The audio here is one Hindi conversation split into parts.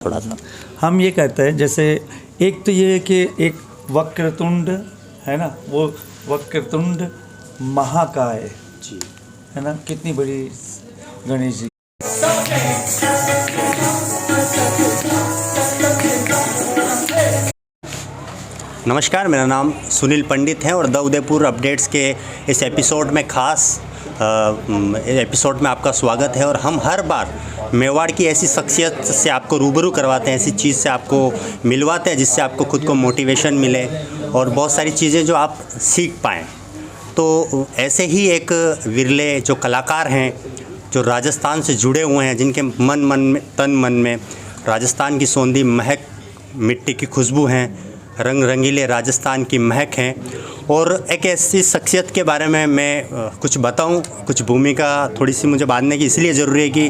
थोड़ा सा हम ये कहते हैं, जैसे एक तो ये है कि एक वक्रतुंड है ना, वो वक्रतुंड महाकाय जी है ना, कितनी बड़ी गणेश जी। नमस्कार, मेरा नाम सुनील पंडित है और द उदयपुर अपडेट्स के इस एपिसोड में एपिसोड में आपका स्वागत है। और हम हर बार मेवाड़ की ऐसी शख्सियत से आपको रूबरू करवाते हैं, ऐसी चीज़ से आपको मिलवाते हैं जिससे आपको खुद को मोटिवेशन मिले और बहुत सारी चीज़ें जो आप सीख पाएँ। तो ऐसे ही एक विरले जो कलाकार हैं जो राजस्थान से जुड़े हुए हैं, जिनके तन मन में राजस्थान की सौंधी महक, मिट्टी की खुशबू हैं, रंग रंगीले राजस्थान की महक हैं। और एक ऐसी शख्सियत के बारे में मैं कुछ बताऊं, कुछ भूमिका थोड़ी सी मुझे बांधने की इसलिए ज़रूरी है कि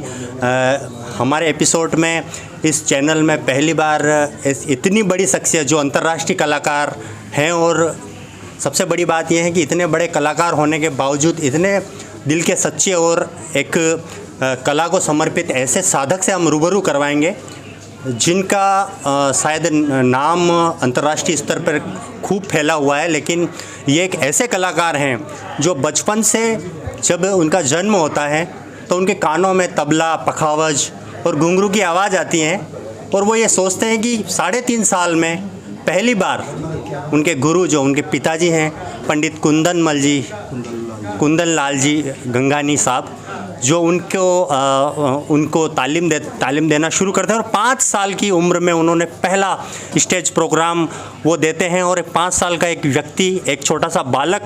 हमारे एपिसोड में इस चैनल में पहली बार इतनी बड़ी शख्सियत जो अंतर्राष्ट्रीय कलाकार हैं, और सबसे बड़ी बात यह है कि इतने बड़े कलाकार होने के बावजूद इतने दिल के सच्चे और एक कला को समर्पित ऐसे साधक से हम रूबरू करवाएंगे जिनका शायद नाम अंतर्राष्ट्रीय स्तर पर खूब फैला हुआ है। लेकिन ये एक ऐसे कलाकार हैं जो बचपन से, जब उनका जन्म होता है तो उनके कानों में तबला, पखावज और घुंघरू की आवाज़ आती है, और वो ये सोचते हैं कि 3.5 साल में पहली बार उनके गुरु, जो उनके पिताजी हैं पंडित कुंदन लाल जी गंगानी साहब, जो उनको तालीम देना शुरू करते हैं। और 5 साल की उम्र में उन्होंने पहला स्टेज प्रोग्राम वो देते हैं, और 5 साल का एक व्यक्ति, एक छोटा सा बालक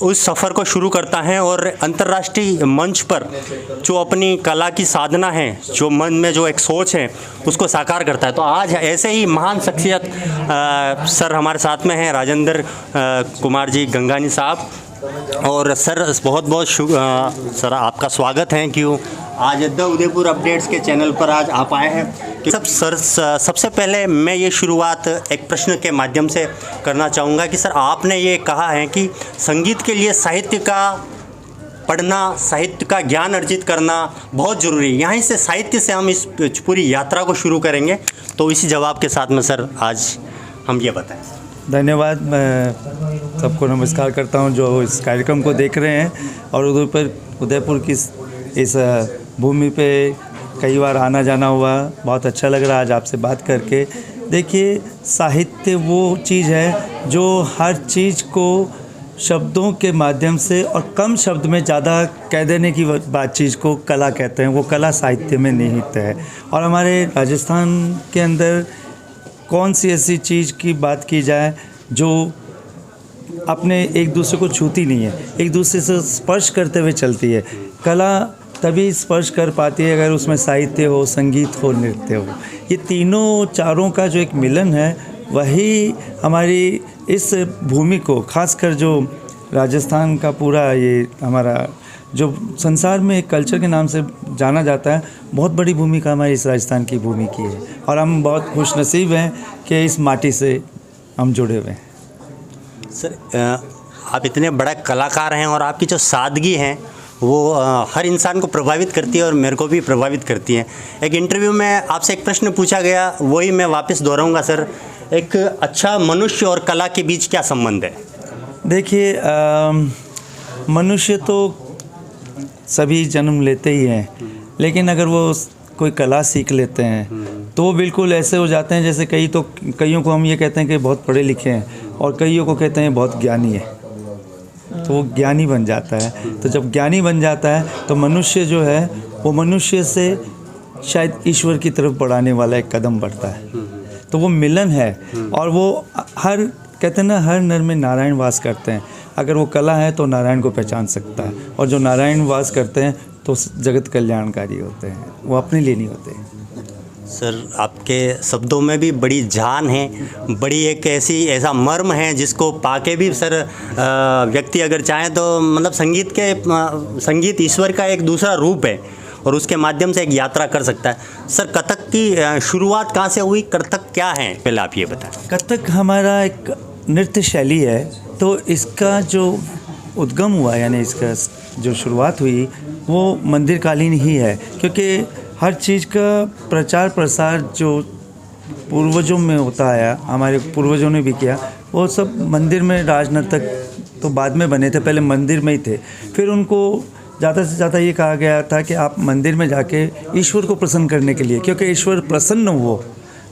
उस सफ़र को शुरू करता है और अंतर्राष्ट्रीय मंच पर जो अपनी कला की साधना है, जो मन में जो एक सोच है, उसको साकार करता है। तो आज ऐसे ही महान शख्सियत सर हमारे साथ में हैं, राजेंद्र कुमार जी गंगानी साहब। और सर बहुत बहुत सर आपका स्वागत है कि आज द उदयपुर अपडेट्स के चैनल पर आज आप आए हैं। कि सबसे पहले मैं ये शुरुआत एक प्रश्न के माध्यम से करना चाहूँगा कि सर, आपने ये कहा है कि संगीत के लिए साहित्य का पढ़ना, साहित्य का ज्ञान अर्जित करना बहुत ज़रूरी है। यहीं से साहित्य से हम इस पूरी यात्रा को शुरू करेंगे, तो इसी जवाब के साथ में सर आज हम ये बताएं। धन्यवाद। मैं सबको नमस्कार करता हूं जो इस कार्यक्रम को देख रहे हैं, और उदयपुर की इस भूमि पे कई बार आना जाना हुआ, बहुत अच्छा लग रहा है आज आपसे बात करके। देखिए, साहित्य वो चीज़ है जो हर चीज़ को शब्दों के माध्यम से और कम शब्द में ज़्यादा कह देने की बात चीज़ को कला कहते हैं। वो कला साहित्य में निहित है। और हमारे राजस्थान के अंदर कौन सी ऐसी चीज़ की बात की जाए जो अपने एक दूसरे को छूती नहीं है, एक दूसरे से स्पर्श करते हुए चलती है। कला तभी स्पर्श कर पाती है अगर उसमें साहित्य हो, संगीत हो, नृत्य हो। ये तीनों चारों का जो एक मिलन है, वही हमारी इस भूमि को, खासकर जो राजस्थान का पूरा ये हमारा जो संसार में एक कल्चर के नाम से जाना जाता है, बहुत बड़ी भूमिका हमारी इस राजस्थान की भूमि की है। और हम बहुत खुशनसीब हैं कि इस माटी से हम जुड़े हुए हैं। सर, आप इतने बड़ा कलाकार हैं और आपकी जो सादगी है वो हर इंसान को प्रभावित करती है और मेरे को भी प्रभावित करती है। एक इंटरव्यू में आपसे एक प्रश्न पूछा गया, वही मैं वापस दोहराऊंगा सर। एक अच्छा मनुष्य और कला के बीच क्या संबंध है? देखिए, मनुष्य तो सभी जन्म लेते ही हैं, लेकिन अगर वो कोई कला सीख लेते हैं तो वो बिल्कुल ऐसे हो जाते हैं जैसे कईयों को हम ये कहते हैं कि बहुत पढ़े लिखे हैं, और कईयों को कहते हैं बहुत ज्ञानी है, तो वो ज्ञानी बन जाता है। तो जब ज्ञानी बन जाता है तो मनुष्य जो है वो मनुष्य से शायद ईश्वर की तरफ बढ़ाने वाला एक कदम बढ़ता है। तो वो मिलन है, और वो कहते हैं ना, हर नर में नारायण वास करते हैं। अगर वो कला है तो नारायण को पहचान सकता है, और जो नारायण वास करते हैं तो जगत कल्याणकारी होते हैं, वो अपने लिए नहीं होते हैं। सर, आपके शब्दों में भी बड़ी जान है, बड़ी एक ऐसा मर्म है जिसको पाके भी सर व्यक्ति अगर चाहे तो मतलब संगीत ईश्वर का एक दूसरा रूप है और उसके माध्यम से एक यात्रा कर सकता है। सर, कथक की शुरुआत कहाँ से हुई? कथक क्या है, पहले आप ये बताएं। कथक हमारा एक नृत्य शैली है, तो इसका जो उद्गम हुआ, यानी इसका जो शुरुआत हुई, वो मंदिर कालीन ही है। क्योंकि हर चीज़ का प्रचार प्रसार जो पूर्वजों में होता आया, हमारे पूर्वजों ने भी किया, वो सब मंदिर में राजनर्तक तो बाद में बने थे, पहले मंदिर में ही थे। फिर उनको ज़्यादा से ज़्यादा ये कहा गया था कि आप मंदिर में जाके ईश्वर को प्रसन्न करने के लिए, क्योंकि ईश्वर प्रसन्न हो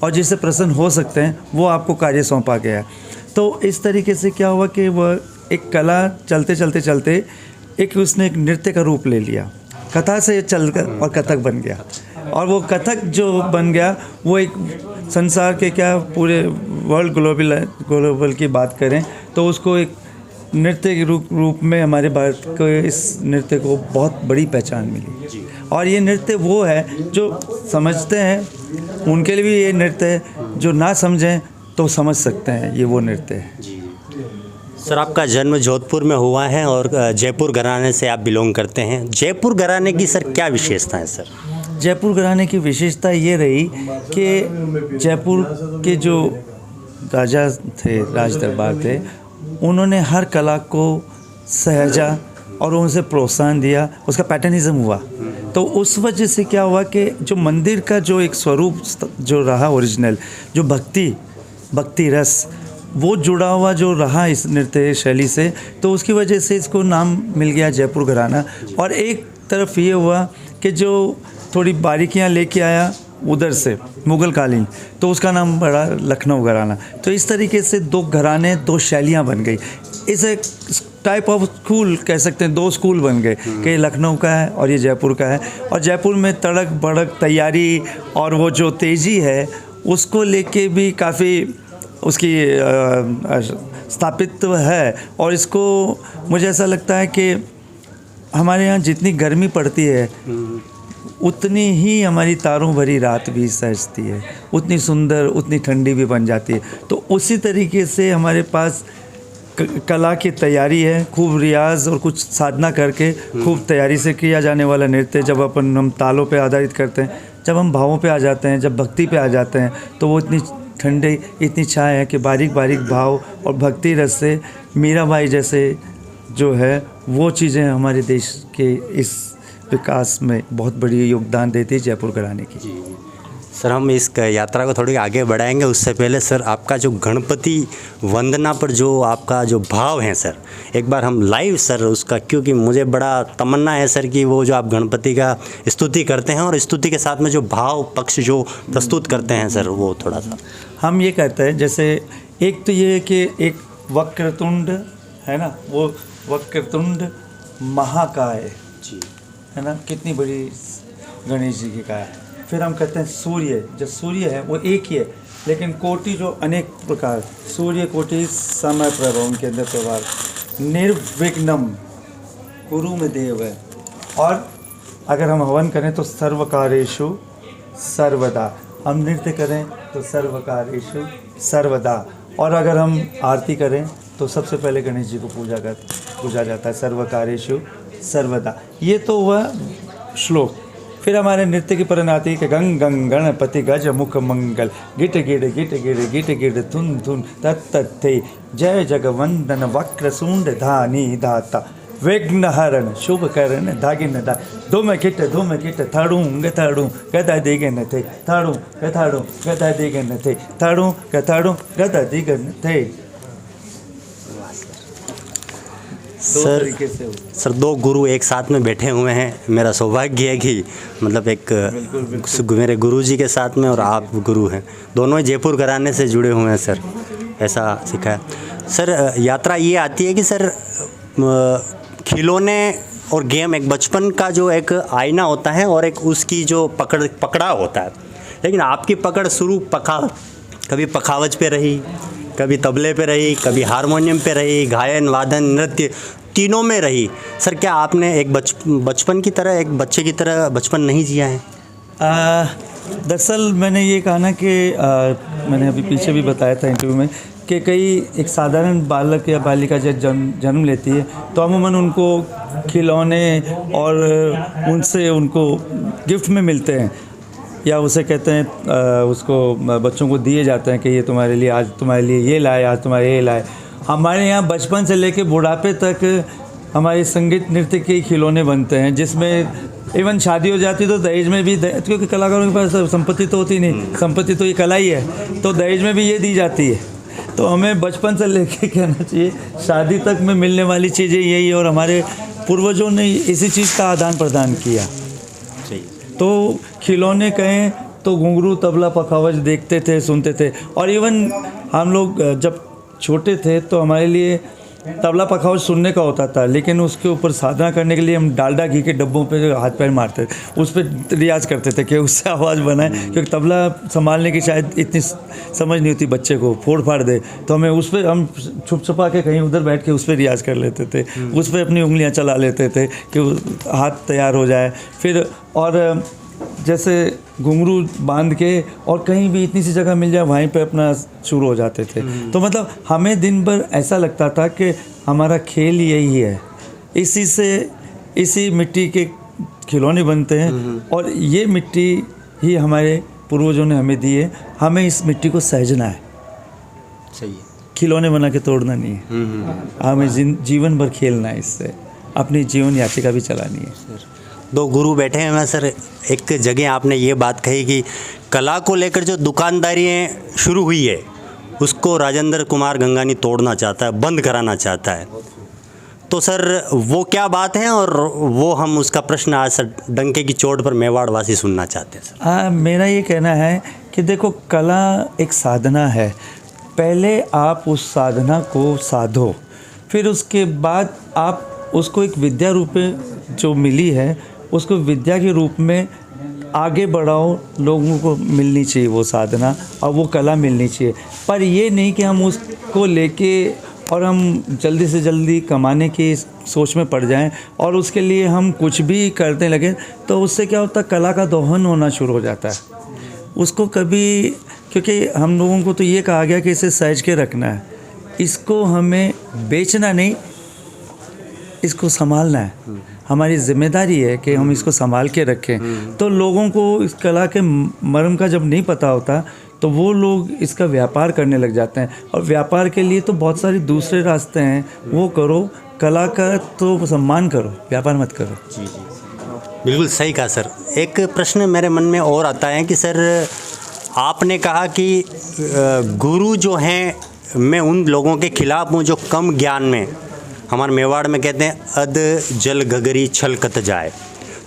और जिससे प्रसन्न हो सकते हैं वो आपको कार्य सौंपा गया। तो इस तरीके से क्या हुआ कि वह एक कला चलते चलते चलते उसने एक नृत्य का रूप ले लिया, कथा से चलकर और कथक बन गया। और वो कथक जो बन गया वो एक संसार के क्या पूरे वर्ल्ड ग्लोबल की बात करें तो उसको एक नृत्य के रूप में हमारे भारत को इस नृत्य को बहुत बड़ी पहचान मिली। और ये नृत्य वो है जो समझते हैं उनके लिए भी ये नृत्य है, जो ना समझें तो समझ सकते हैं, ये वो नृत्य है। सर आपका जन्म जोधपुर में हुआ है और जयपुर घराने से आप बिलोंग करते हैं। जयपुर घराने की सर क्या विशेषता है सर? जयपुर घराने की विशेषता ये रही कि जयपुर के जो राजा थे, राज दरबार थे, उन्होंने हर कला को सहेजा और उनसे प्रोत्साहन दिया, उसका पैटर्निज्म हुआ। तो उस वजह से क्या हुआ कि जो मंदिर का जो एक स्वरूप जो रहा ओरिजिनल, जो भक्ति रस वो जुड़ा हुआ जो रहा इस नृत्य शैली से, तो उसकी वजह से इसको नाम मिल गया जयपुर घराना। और एक तरफ ये हुआ कि जो थोड़ी बारीकियां लेके आया उधर से मुग़ल कालीन, तो उसका नाम पड़ा लखनऊ घराना। तो इस तरीके से दो घराने, दो शैलियां बन गई। इस एक टाइप ऑफ स्कूल कह सकते हैं, दो स्कूल बन गए कि लखनऊ का है और ये जयपुर का है। और जयपुर में तड़क भड़क तैयारी और वो जो तेज़ी है उसको लेके भी काफ़ी उसकी स्थापित्व है। और इसको मुझे ऐसा लगता है कि हमारे यहाँ जितनी गर्मी पड़ती है उतनी ही हमारी तारों भरी रात भी सजती है, उतनी सुंदर, उतनी ठंडी भी बन जाती है। तो उसी तरीके से हमारे पास कला की तैयारी है, खूब रियाज और कुछ साधना करके खूब तैयारी से किया जाने वाला नृत्य। जब हम तालों पे आधारित करते हैं, जब हम भावों पे आ जाते हैं, जब भक्ति पे आ जाते हैं, तो वो इतनी ठंडी, इतनी छाया है कि बारीक बारीक भाव और भक्ति रस से मीराबाई जैसे जो है वो चीज़ें हमारे देश के इस विकास में बहुत बड़ी योगदान देती है जयपुर घराने की। सर हम इस यात्रा को थोड़ी आगे बढ़ाएंगे, उससे पहले सर आपका जो गणपति वंदना पर जो आपका जो भाव है सर, एक बार हम लाइव सर उसका, क्योंकि मुझे बड़ा तमन्ना है सर कि वो जो आप गणपति का स्तुति करते हैं और स्तुति के साथ में जो भाव पक्ष जो प्रस्तुत करते हैं सर, वो थोड़ा सा हम ये कहते हैं। जैसे एक तो ये कि एक वक्रतुंड है ना, वो वक्रतुंड महाकाय जी है ना, कितनी बड़ी गणेश जी की काय। फिर हम कहते हैं सूर्य, जो सूर्य है वो एक ही है लेकिन कोटि जो अनेक प्रकार, सूर्य कोटि समय प्रभा, उनके अंदर प्रभाव। निर्विघ्नम गुरु में देव है। और अगर हम हवन करें तो सर्वकारेषु सर्वदा, हम नृत्य करें तो सर्वकारेषु सर्वदा। और अगर हम आरती करें तो सबसे पहले गणेश जी को पूजा जाता है, सर्वकारेषु सर्वदा। ये तो हुआ श्लोक। फिर हमारे नृत्य की परिणाति है कि गंग गंग गणपति गज मुख मंगल, गिट गिड़ गिट गिड़ गिट गिड़ धुन धुन तत्ते, जय जगवंदन वक्रसूंड धानी धाता, विघ्न हरण शुभ करण धागिन धा, धूम किट थड़ू गदा दिगन थे, थड़ू गदा दिगन थे, थड़ू गदा दिगन थे। सर दो गुरु एक साथ में बैठे हुए हैं। मेरा सौभाग्य है कि मतलब एक मेरे गुरु जी के साथ में और आप गुरु हैं, दोनों ही जयपुर घराने से जुड़े हुए हैं सर, ऐसा सीखा है। सर यात्रा ये आती है कि सर खिलौने और गेम एक बचपन का जो एक आईना होता है और एक उसकी जो पकड़ाव होता है, लेकिन आपकी पकड़ शुरू कभी पखावज पे रही, कभी तबले पे रही, कभी हारमोनियम पे रही, गायन वादन नृत्य तीनों में रही। सर क्या आपने एक बचपन की तरह, एक बच्चे की तरह बचपन नहीं जिया है? दरअसल मैंने ये कहा ना कि मैंने अभी पीछे भी बताया था इंटरव्यू में कि एक साधारण बालक या बालिका जब जन्म लेती है तो अमूमन उनको खिलौने और उनसे उनको गिफ्ट में मिलते हैं, या उसे कहते हैं उसको बच्चों को दिए जाते हैं कि ये तुम्हारे लिए, आज तुम्हारे लिए ये लाए, आज तुम्हारे ये लाए। हमारे यहाँ बचपन से लेके बुढ़ापे तक हमारे संगीत नृत्य के खिलौने बनते हैं, जिसमें इवन शादी हो जाती है तो दहेज में भी क्योंकि कलाकारों के पास संपत्ति तो होती नहीं, संपत्ति तो ये कला ही है, तो दहेज में भी ये दी जाती है। तो हमें बचपन से लेके कहना चाहिए शादी तक में मिलने वाली चीज़ें यही है, और हमारे पूर्वजों ने इसी चीज़ का आदान प्रदान किया। तो खिलौने कहें तो घुंघरू, तबला, पखावज देखते थे, सुनते थे। और इवन हम लोग जब छोटे थे तो हमारे लिए तबला पखावज सुनने का होता था, लेकिन उसके ऊपर साधना करने के लिए हम डालडा घी के डब्बों पे हाथ पैर मारते थे, उस पर रियाज करते थे कि उससे आवाज़ बनाए, क्योंकि तबला संभालने की शायद इतनी समझ नहीं होती बच्चे को, फोड़ फाड़ दे, तो हमें उस पर हम छुप छुपा के कहीं उधर बैठ के उस पर रियाज कर लेते थे, उस पर अपनी उंगलियाँ चला लेते थे कि हाथ तैयार हो जाए। फिर और जैसे घुंघरू बांध के और कहीं भी इतनी सी जगह मिल जाए वहीं पे अपना शुरू हो जाते थे। तो मतलब हमें दिन भर ऐसा लगता था कि हमारा खेल यही है, इसी मिट्टी के खिलौने बनते हैं, और ये मिट्टी ही हमारे पूर्वजों ने हमें दी है, हमें इस मिट्टी को सहेजना है। सही है, खिलौने बना के तोड़ना नहीं है, हमें जीवन भर खेलना है, इससे अपनी जीवन यात्रा भी चलानी है। दो गुरु बैठे हैं सर। एक जगह आपने ये बात कही कि कला को लेकर जो दुकानदारी शुरू हुई है उसको राजेंद्र कुमार गंगानी तोड़ना चाहता है, बंद कराना चाहता है। तो सर वो क्या बात है, और वो हम उसका प्रश्न आज सर डंके की चोट पर मेवाड़ वासी सुनना चाहते हैं सर। मेरा ये कहना है कि देखो, कला एक साधना है, पहले आप उस साधना को साधो, फिर उसके बाद आप उसको एक विद्या रूप में जो मिली है उसको विद्या के रूप में आगे बढ़ाओ। लोगों को मिलनी चाहिए वो साधना और वो कला मिलनी चाहिए, पर ये नहीं कि हम उसको लेके और हम जल्दी से जल्दी कमाने की सोच में पड़ जाएं और उसके लिए हम कुछ भी करने लगे, तो उससे क्या होता है, कला का दोहन होना शुरू हो जाता है। उसको कभी, क्योंकि हम लोगों को तो ये कहा गया कि इसे सहेज के रखना है, इसको हमें बेचना नहीं, इसको संभालना है। हमारी जिम्मेदारी है कि हम इसको संभाल के रखें। तो लोगों को इस कला के मर्म का जब नहीं पता होता तो वो लोग इसका व्यापार करने लग जाते हैं, और व्यापार के लिए तो बहुत सारे दूसरे रास्ते हैं, वो करो। कला का तो सम्मान करो, व्यापार मत करो। जी जी, बिल्कुल सही कहा सर। एक प्रश्न मेरे मन में और आता है कि सर आपने कहा कि गुरु जो हैं, मैं उन लोगों के खिलाफ हूँ जो कम ज्ञान में, हमारे मेवाड़ में कहते हैं अध जल गगरी छलकत जाए,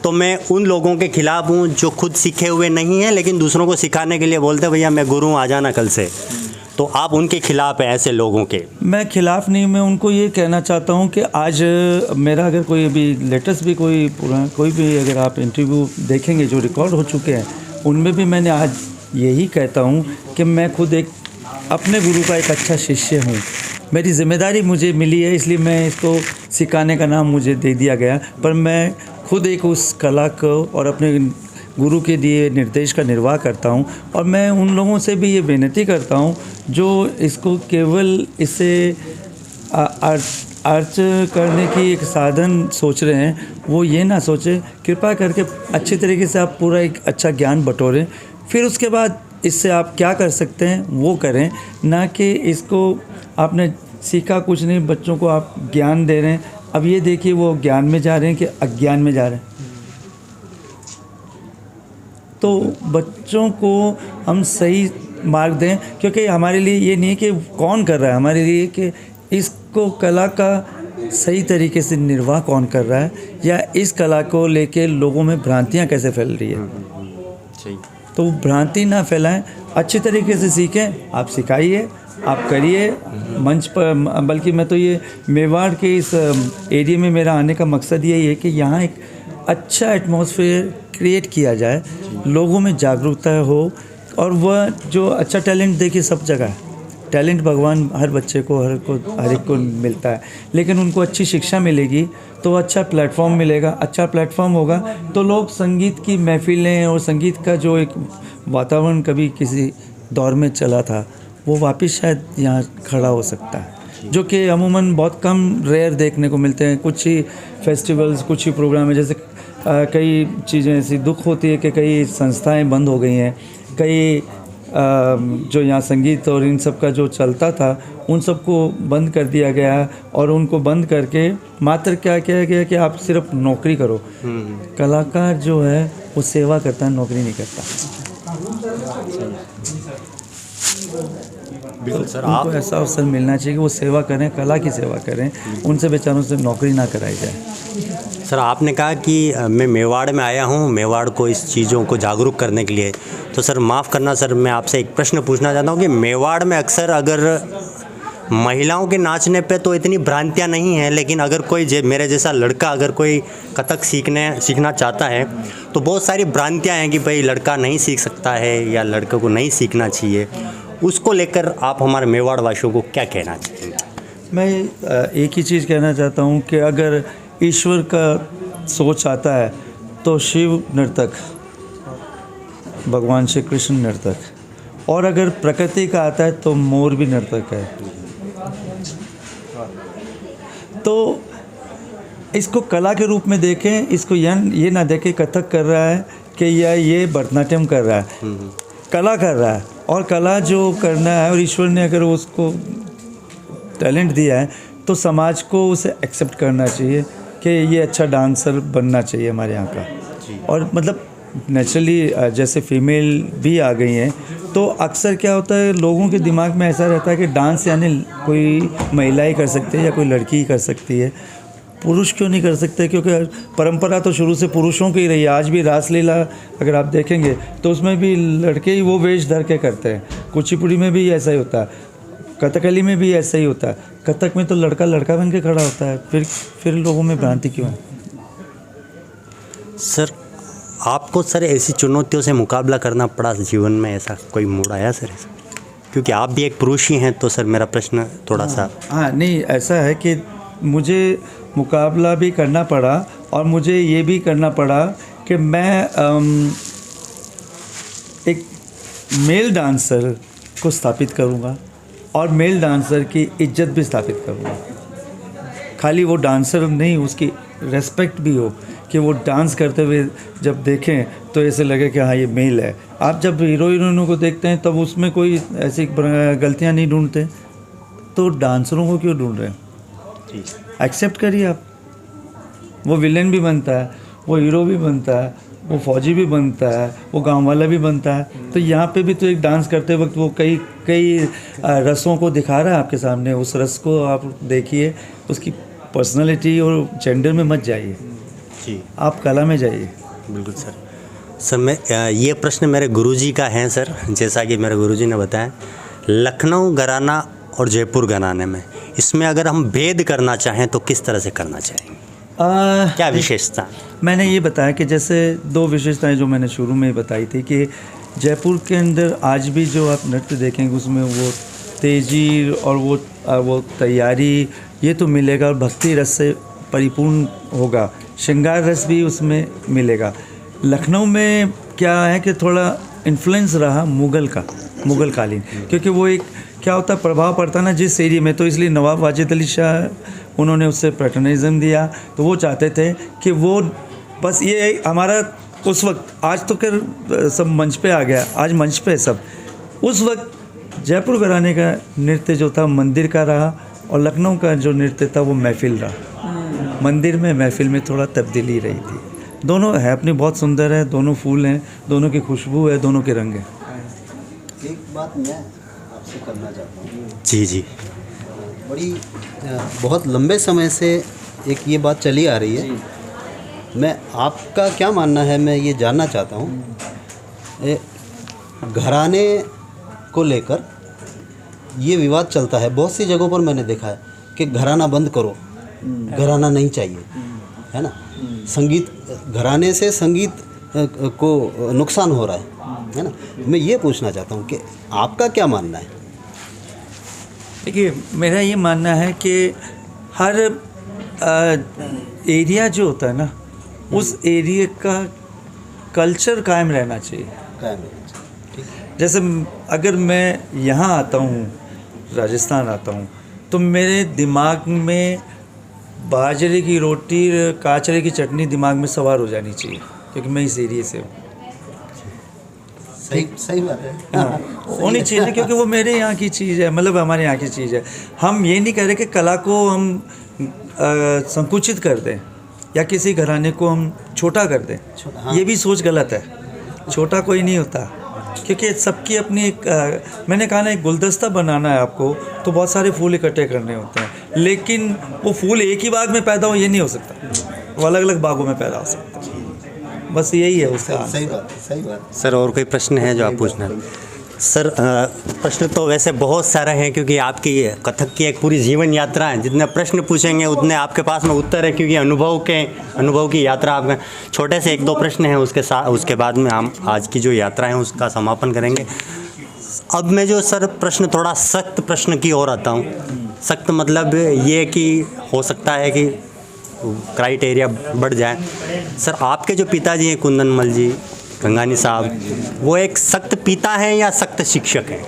तो मैं उन लोगों के खिलाफ हूँ जो खुद सीखे हुए नहीं हैं लेकिन दूसरों को सिखाने के लिए बोलते हैं भैया मैं गुरु हूँ, आ जाना कल से। तो आप उनके खिलाफ हैं ऐसे लोगों के? मैं खिलाफ नहीं, मैं उनको ये कहना चाहता हूँ कि आज मेरा अगर कोई अभी लेटेस्ट भी कोई भी अगर आप इंटरव्यू देखेंगे जो रिकॉर्ड हो चुके हैं, उनमें भी मैंने आज यही कहता हूँ कि मैं खुद एक अपने गुरु का एक अच्छा शिष्य हूँ। मेरी जिम्मेदारी मुझे मिली है, इसलिए मैं इसको सिखाने का नाम मुझे दे दिया गया, पर मैं खुद एक उस कला को और अपने गुरु के दिए निर्देश का निर्वाह करता हूँ। और मैं उन लोगों से भी ये विनती करता हूँ जो इसको केवल इसे अर्च करने की एक साधन सोच रहे हैं, वो ये ना सोचे, कृपा करके अच्छी तरीके से आप पूरा एक अच्छा ज्ञान बटोरें, फिर उसके बाद इससे आप क्या कर सकते हैं वो करें, ना कि इसको आपने सीखा कुछ नहीं, बच्चों को आप ज्ञान दे रहे हैं। अब ये देखिए वो ज्ञान में जा रहे हैं कि अज्ञान में जा रहे हैं। तो बच्चों को हम सही मार्ग दें, क्योंकि हमारे लिए ये नहीं है कि कौन कर रहा है, हमारे लिए कि इसको कला का सही तरीके से निर्वाह कौन कर रहा है, या इस कला को लेके लोगों में भ्रांतियाँ कैसे फैल रही है। सही। तो भ्रांति ना फैलाएं, अच्छे तरीके से सीखें, आप सिखाइए, आप करिए मंच पर। बल्कि मैं तो ये मेवाड़ के इस एरिया में मेरा आने का मकसद यही है कि यहाँ एक अच्छा एटमॉस्फेयर क्रिएट किया जाए, लोगों में जागरूकता हो, और वह जो अच्छा टैलेंट देखिए सब जगह है, टैलेंट भगवान हर बच्चे को हर एक को मिलता है, लेकिन उनको अच्छी शिक्षा मिलेगी तो अच्छा प्लेटफॉर्म मिलेगा। अच्छा प्लेटफॉर्म होगा तो लोग संगीत की महफिलें और संगीत का जो एक वातावरण कभी किसी दौर में चला था वो वापस शायद यहाँ खड़ा हो सकता है, जो कि अमूमन बहुत कम रेयर देखने को मिलते हैं। कुछ ही फेस्टिवल्स, कुछ ही प्रोग्राम है, जैसे कई चीज़ें ऐसी दुख होती है कि कई संस्थाएं बंद हो गई हैं, कई जो यहाँ संगीत और इन सब का जो चलता था उन सबको बंद कर दिया गया और उनको बंद करके मात्र क्या किया गया कि आप सिर्फ नौकरी करो। कलाकार जो है वो सेवा करता है, नौकरी नहीं करता। बिल्कुल सर, उनको ऐसा अवसर मिलना चाहिए कि वो सेवा करें, कला की सेवा करें, उनसे बेचारों से नौकरी ना कराई जाए। सर आपने कहा कि मैं मेवाड़ में आया हूँ, मेवाड़ को इस चीज़ों को जागरूक करने के लिए। तो सर माफ़ करना सर, मैं आपसे एक प्रश्न पूछना चाहता हूँ कि मेवाड़ में अक्सर अगर महिलाओं के नाचने पे तो इतनी भ्रांतियाँ नहीं हैं, लेकिन अगर कोई मेरे जैसा लड़का अगर कोई कथक सीखना चाहता है तो बहुत सारी भ्रांतियाँ हैं कि भाई लड़का नहीं सीख सकता है या लड़के को नहीं सीखना चाहिए। उसको लेकर आप हमारे मेवाड़ वासियों को क्या कहना चाहेंगे? मैं एक ही चीज़ कहना चाहता हूँ कि अगर ईश्वर का सोच आता है तो शिव नर्तक, भगवान श्री कृष्ण नर्तक, और अगर प्रकृति का आता है तो मोर भी नर्तक है। तो इसको कला के रूप में देखें, इसको ये ना देखें कथक कर रहा है कि ये भरतनाट्यम कर रहा है, कला कर रहा है। और कला जो करना है और ईश्वर ने अगर उसको टैलेंट दिया है तो समाज को उसे एक्सेप्ट करना चाहिए कि ये अच्छा डांसर बनना चाहिए हमारे यहाँ का। और मतलब नेचुरली जैसे फीमेल भी आ गई हैं तो अक्सर क्या होता है लोगों के दिमाग में ऐसा रहता है कि डांस यानी कोई महिला ही कर सकती है या कोई लड़की ही कर सकती है, पुरुष क्यों नहीं कर सकते? क्योंकि परंपरा तो शुरू से पुरुषों की रही है। आज भी रासलीला अगर आप देखेंगे तो उसमें भी लड़के ही वो वेश धर के करते हैं, कुचिपुड़ी में भी ऐसा ही होता है, कथकली में भी ऐसा ही होता है, कथक में तो लड़का लड़का बन के खड़ा होता है। फिर लोगों में भ्रांति क्यों है? सर आपको सर ऐसी चुनौतियों से मुकाबला करना पड़ा जीवन में, ऐसा कोई मोड़ आया सर? क्योंकि आप भी एक पुरुष ही हैं तो सर मेरा प्रश्न थोड़ा सा नहीं, ऐसा है कि मुझे मुकाबला भी करना पड़ा और मुझे ये भी करना पड़ा कि मैं एक मेल डांसर को स्थापित करूँगा और मेल डांसर की इज्जत भी स्थापित करूँगा। खाली वो डांसर नहीं, उसकी रेस्पेक्ट भी हो कि वो डांस करते हुए जब देखें तो ऐसे लगे कि हाँ ये मेल है। आप जब हीरो हीरोइनों को देखते हैं तब उसमें कोई ऐसी गलतियाँ नहीं ढूंढते, तो डांसरों को क्यों ढूंढ रहे हैं? एक्सेप्ट करिए आप। वो विलेन भी बनता है, वो हीरो भी बनता है, वो फौजी भी बनता है, वो गांव वाला भी बनता है। तो यहाँ पे भी तो एक डांस करते वक्त वो कई रसों को दिखा रहा है आपके सामने। उस रस को आप देखिए, उसकी पर्सनालिटी और जेंडर में मत जाइए जी, आप कला में जाइए। बिल्कुल सर। सर मैं ये प्रश्न मेरे गुरुजी का है सर। जैसा कि मेरे गुरुजी ने बताया, लखनऊ घराना और जयपुर घराने में, इसमें अगर हम भेद करना चाहें तो किस तरह से करना चाहेंगे? क्या विशेषता? मैंने ये बताया कि जैसे दो विशेषताएं जो मैंने शुरू में ही बताई थी कि जयपुर के अंदर आज भी जो आप नृत्य देखेंगे उसमें वो तेजी और वो तैयारी ये तो मिलेगा, और भक्ति रस से परिपूर्ण होगा, श्रृंगार रस भी उसमें मिलेगा। लखनऊ में क्या है कि थोड़ा इन्फ्लुएंस रहा मुग़ल कालीन, क्योंकि वो एक क्या होता प्रभाव पड़ता ना जिस एरिया में, तो इसलिए नवाब वाजिद अली शाह उन्होंने उससे पैटर्निज्म दिया। तो वो चाहते थे कि वो बस ये हमारा उस वक्त, आज तो कर सब मंच पे आ गया, आज मंच पे सब, उस वक्त जयपुर घराने का नृत्य जो था मंदिर का रहा और लखनऊ का जो नृत्य था वो महफिल रहा। मंदिर में महफिल में थोड़ा तब्दीली रही थी। दोनों है अपनी बहुत सुंदर है, दोनों फूल हैं, दोनों की खुशबू है, दोनों के रंग हैं। एक बात मैं आपसे करना चाहता हूँ। जी जी। बहुत लंबे समय से एक ये बात चली आ रही है, मैं आपका क्या मानना है मैं ये जानना चाहता हूँ। घराने को लेकर ये विवाद चलता है, बहुत सी जगहों पर मैंने देखा है कि घराना बंद करो, घराना नहीं चाहिए, है ना। संगीत, घराने से संगीत को नुकसान हो रहा है ना। मैं ये पूछना चाहता हूँ कि आपका क्या मानना है? देखिए, मेरा ये मानना है कि हर एरिया जो होता है ना, उस एरिया का कल्चर कायम रहना चाहिए। जैसे अगर मैं यहाँ आता हूँ, राजस्थान आता हूँ, तो मेरे दिमाग में बाजरे की रोटी, काचरे की चटनी दिमाग में सवार हो जानी चाहिए, क्योंकि मैं इस एरिया से हूँ। सही सही बात है। हाँ, होनी चाहिए क्योंकि वो मेरे यहाँ की चीज़ है, मतलब हमारे यहाँ की चीज़ है। हम ये नहीं कह रहे कि कला को हम संकुचित कर दें या किसी घराने को हम छोटा कर दें, हाँ। ये भी सोच गलत है। छोटा कोई नहीं होता, क्योंकि सबकी अपनी एक मैंने कहा ना, एक गुलदस्ता बनाना है आपको तो बहुत सारे फूल इकट्ठे करने होते हैं, लेकिन वो फूल एक ही बाग में पैदा हो ये नहीं हो सकता, वो अलग अलग बागों में पैदा हो सकता है। बस यही है उसका। सही बात है, सही बात है। सर और कोई प्रश्न है जो आप पूछना? सर प्रश्न तो वैसे बहुत सारे हैं, क्योंकि आपकी कथक की एक पूरी जीवन यात्रा है। जितने प्रश्न पूछेंगे उतने आपके पास में उत्तर है, क्योंकि अनुभव की यात्रा आपका। छोटे से एक दो प्रश्न हैं, उसके बाद में हम आज की जो यात्रा है उसका समापन करेंगे। अब मैं जो सर प्रश्न थोड़ा सख्त प्रश्न की ओर आता हूँ। सख्त मतलब ये कि हो सकता है कि क्राइटेरिया बढ़ जाए। सर आपके जो पिताजी हैं कुंदनमल जी गंगानी साहब, वो एक सख्त पिता हैं या सख्त शिक्षक हैं?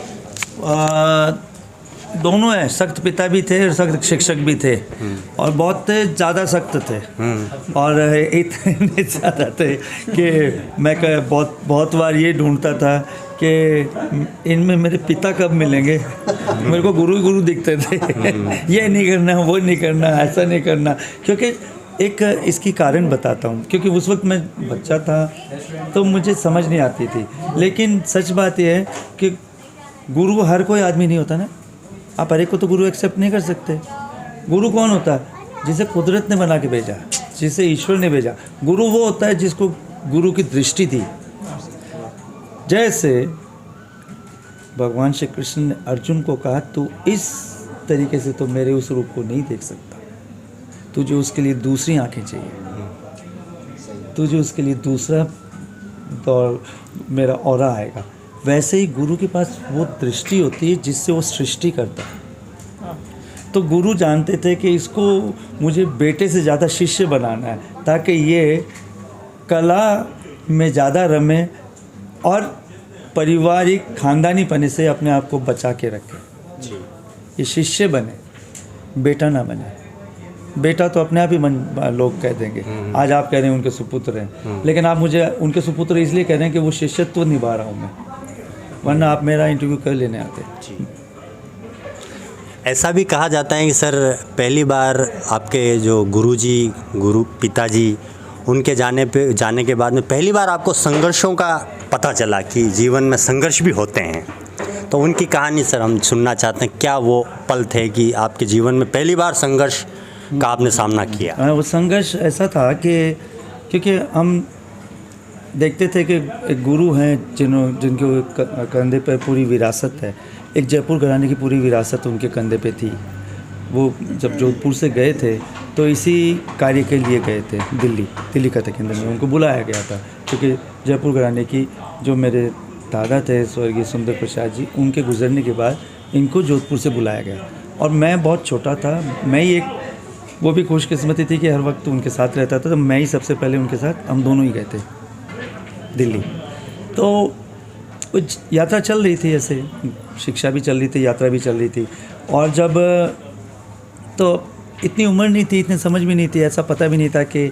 दोनों हैं, सख्त पिता भी थे और सख्त शिक्षक भी थे, और बहुत ज़्यादा सख्त थे, और इतने ज़्यादा थे कि मैं बहुत बार ये ढूंढता था कि इनमें मेरे पिता कब मिलेंगे। मेरे को गुरु दिखते थे। ये नहीं करना, वो नहीं करना, ऐसा नहीं करना। क्योंकि एक इसकी कारण बताता हूँ, क्योंकि उस वक्त मैं बच्चा था तो मुझे समझ नहीं आती थी, लेकिन सच बात यह है कि गुरु हर कोई आदमी नहीं होता ना। आप हर एक को तो गुरु एक्सेप्ट नहीं कर सकते। गुरु कौन होता है? जिसे कुदरत ने बना के भेजा, जिसे ईश्वर ने भेजा। गुरु वो होता है जिसको गुरु की दृष्टि थी। जैसे भगवान श्री कृष्ण ने अर्जुन को कहा, तू इस तरीके से तो मेरे उस रूप को नहीं देख सकता, तुझे उसके लिए दूसरी आंखें चाहिए, तुझे उसके लिए दूसरा दौर मेरा ऑरा आएगा। वैसे ही गुरु के पास वो दृष्टि होती है जिससे वो सृष्टि करता है। तो गुरु जानते थे कि इसको मुझे बेटे से ज़्यादा शिष्य बनाना है, ताकि ये कला में ज़्यादा रमे और पारिवारिक खानदानी पने से अपने आप को बचा के रखे। ये शिष्य बने, बेटा ना बने। बेटा तो अपने आप ही लोग कह देंगे। आज आप कह रहे हैं उनके सुपुत्र हैं, लेकिन आप मुझे उनके सुपुत्र इसलिए कह रहे हैं कि वो शिष्यत्व निभा रहा हूँ मैं, वरना आप मेरा इंटरव्यू कर लेने आते। ऐसा भी कहा जाता है कि सर पहली बार आपके जो गुरु पिताजी उनके जाने के बाद में पहली बार आपको संघर्षों का पता चला कि जीवन में संघर्ष भी होते हैं। तो उनकी कहानी सर हम सुनना चाहते हैं। क्या वो पल थे कि आपके जीवन में पहली बार संघर्ष का आपने सामना किया? वो संघर्ष ऐसा था कि क्योंकि हम देखते थे कि एक गुरु हैं जिनके कंधे पर पूरी विरासत है। एक जयपुर घराने की पूरी विरासत उनके कंधे पे थी। वो जब जोधपुर से गए थे तो इसी कार्य के लिए गए थे दिल्ली कथक केंद्र में। उनको बुलाया गया था क्योंकि जयपुर घराने की जो मेरे दादा थे स्वर्गीय सुंदर प्रसाद जी, उनके गुजरने के बाद इनको जोधपुर से बुलाया गया। और मैं बहुत छोटा था, मैं ही वो भी खुशकिस्मती थी कि हर वक्त उनके साथ रहता था, तो मैं ही सबसे पहले उनके साथ, हम दोनों ही गए थे दिल्ली। तो यात्रा चल रही थी, ऐसे शिक्षा भी चल रही थी, यात्रा भी चल रही थी। और जब तो इतनी उम्र नहीं थी, इतनी समझ भी नहीं थी, ऐसा पता भी नहीं था कि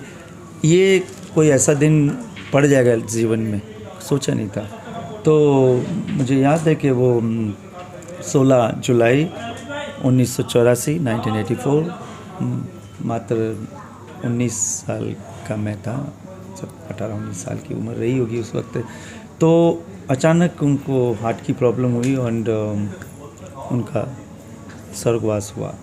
ये कोई ऐसा दिन पड़ जाएगा जीवन में, सोचा नहीं था। तो मुझे याद है कि वो 16 जुलाई 1984 1984 मात्र 19 साल का मैं था, जब 18-19 साल की उम्र रही होगी उस वक्त। तो अचानक उनको हार्ट की प्रॉब्लम हुई और उनका स्वर्गवास हुआ।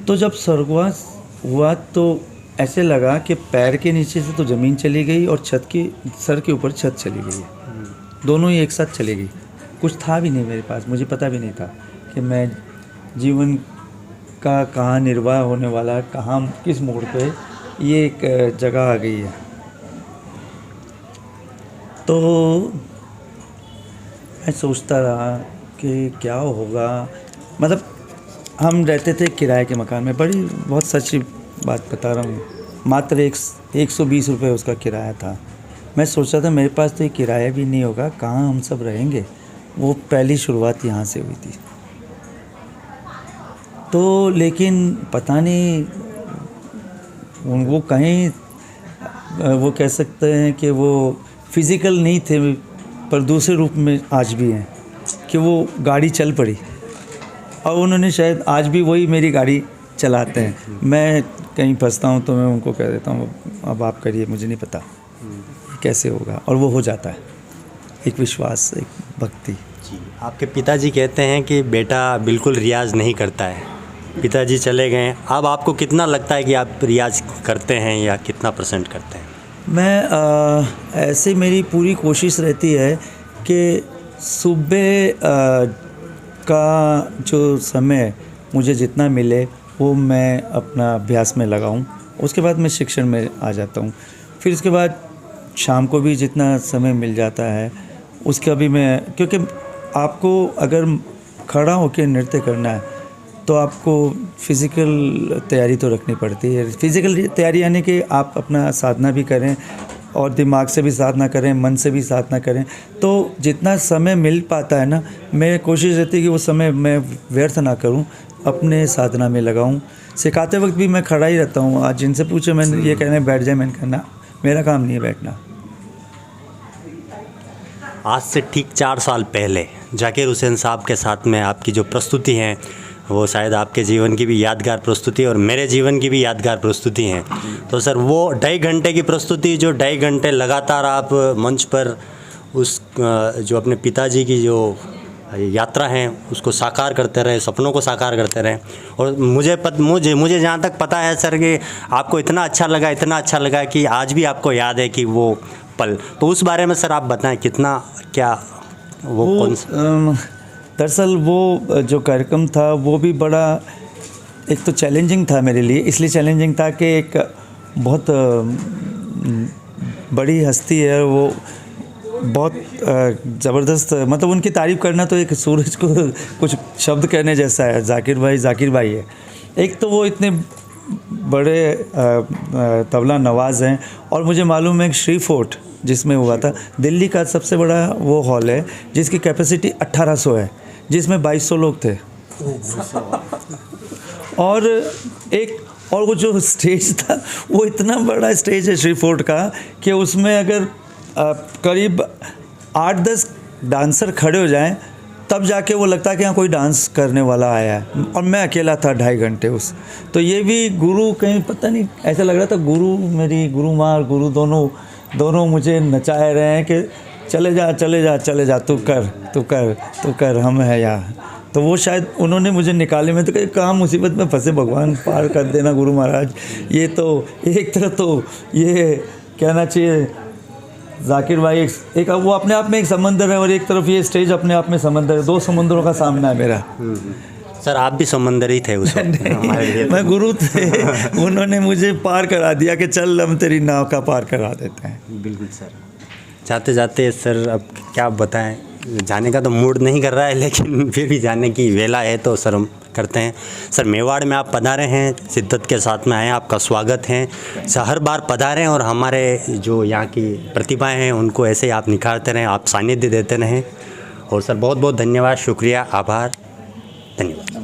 तो जब स्वर्गवास हुआ तो ऐसे लगा कि पैर के नीचे से तो ज़मीन चली गई और सर के ऊपर छत चली गई, दोनों ही एक साथ चली गई। कुछ था भी नहीं मेरे पास, मुझे पता भी नहीं था कि मैं जीवन का कहाँ निर्वाह होने वाला, कहाँ किस मोड़ पे ये एक जगह आ गई है। तो मैं सोचता रहा कि क्या होगा। मतलब हम रहते थे किराए के मकान में, बहुत सच्ची बात बता रहा हूँ, मात्र 120 रुपये उसका किराया था। मैं सोचा था मेरे पास तो ये किराया भी नहीं होगा, कहाँ हम सब रहेंगे। वो पहली शुरुआत यहाँ से हुई थी। तो लेकिन पता नहीं वो कहीं वो कह सकते हैं कि वो फिज़िकल नहीं थे पर दूसरे रूप में आज भी हैं कि वो गाड़ी चल पड़ी और उन्होंने शायद आज भी वही मेरी गाड़ी चलाते हैं। मैं कहीं फंसता हूँ तो मैं उनको कह देता हूँ अब आप करिए, मुझे नहीं पता कैसे होगा, और वो हो जाता है। एक विश्वास, एक भक्ति। जी, आपके पिताजी कहते हैं कि बेटा बिल्कुल रियाज़ नहीं करता है, पिताजी चले गए, अब आपको कितना लगता है कि आप रियाज़ करते हैं या कितना % करते हैं? मैं ऐसे मेरी पूरी कोशिश रहती है कि सुबह का जो समय मुझे जितना मिले वो मैं अपना अभ्यास में लगाऊं, उसके बाद मैं शिक्षण में आ जाता हूं। फिर उसके बाद शाम को भी जितना समय मिल जाता है उसका भी मैं, क्योंकि आपको अगर खड़ा होकर नृत्य करना है तो आपको फिज़िकल तैयारी तो रखनी पड़ती है। फिज़िकल तैयारी यानी कि आप अपना साधना भी करें और दिमाग से भी साधना करें, मन से भी साधना करें। तो जितना समय मिल पाता है ना, मैं कोशिश रहती है कि वो समय मैं व्यर्थ ना करूं, अपने साधना में लगाऊं। सिखाते वक्त भी मैं खड़ा ही रहता हूं। आज जिनसे पूछे मैंने ये कहना है बैठ जाए, मैंने कहना मेरा काम नहीं है बैठना। आज से ठीक 4 साल पहले जाकिर हुसैन साहब के साथ में आपकी जो प्रस्तुति हैं वो शायद आपके जीवन की भी यादगार प्रस्तुति और मेरे जीवन की भी यादगार प्रस्तुति हैं। तो सर वो 2.5 घंटे की प्रस्तुति, जो 2.5 घंटे लगातार आप मंच पर उस जो अपने पिताजी की जो यात्रा है उसको साकार करते रहे, सपनों को साकार करते रहे। और मुझे जहाँ तक पता है सर कि आपको इतना अच्छा लगा कि आज भी आपको याद है कि वो पल। तो उस बारे में सर आप बताएं, कितना क्या वो कौन सा? दरअसल वो जो कार्यक्रम था वो भी बड़ा एक तो चैलेंजिंग था मेरे लिए। इसलिए चैलेंजिंग था कि एक बहुत बड़ी हस्ती है वो, बहुत ज़बरदस्त, मतलब उनकी तारीफ़ करना तो एक सूरज को कुछ शब्द कहने जैसा है। जाकिर भाई है। एक तो वो इतने बड़े तबला नवाज़ हैं, और मुझे मालूम है श्री फोर्ट जिसमें हुआ था, दिल्ली का सबसे बड़ा वो हॉल है जिसकी कैपेसिटी 1800 है, जिसमें 2200 लोग थे। और वो जो स्टेज था वो इतना बड़ा स्टेज है श्री फोर्ट का कि उसमें अगर करीब 8-10 डांसर खड़े हो जाएं तब जाके वो लगता है कि यहाँ कोई डांस करने वाला आया है। और मैं अकेला था 2.5 घंटे उस। तो ये भी गुरु कहीं पता नहीं, ऐसा लग रहा था गुरु, मेरी गुरु माँ और गुरु दोनों मुझे नचाए रहे हैं कि चले जा, तू कर, हम है यहाँ। तो वो शायद उन्होंने मुझे निकाले में, तो कहीं कहाँ मुसीबत में फंसे, भगवान पार कर देना गुरु महाराज। ये तो एक तरफ तो ये कहना चाहिए जाकिर भाई एक वो अपने आप में एक समंदर है, और एक तरफ ये स्टेज अपने आप में समंदर है। 2 समुद्रों का सामना है मेरा। सर आप भी समंदर ही थे उस वक्त हमारे लिए। मैं गुरु थे, उन्होंने मुझे पार करा दिया कि चल हम तेरी नाव का पार करा देते हैं। बिल्कुल सर। जाते जाते सर अब क्या बताएं, जाने का तो मूड नहीं कर रहा है, लेकिन फिर भी जाने की वेला है तो सर हम करते हैं। सर मेवाड़ में आप पधारे हैं, शिद्दत के साथ में आए हैं, आपका स्वागत है। सर हर बार पधारें और हमारे जो यहाँ की प्रतिभाएं हैं उनको ऐसे आप निखारते रहें, आप सानिध्य देते रहें। और सर बहुत बहुत धन्यवाद, शुक्रिया, आभार, धन्यवाद।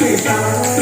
Thank you.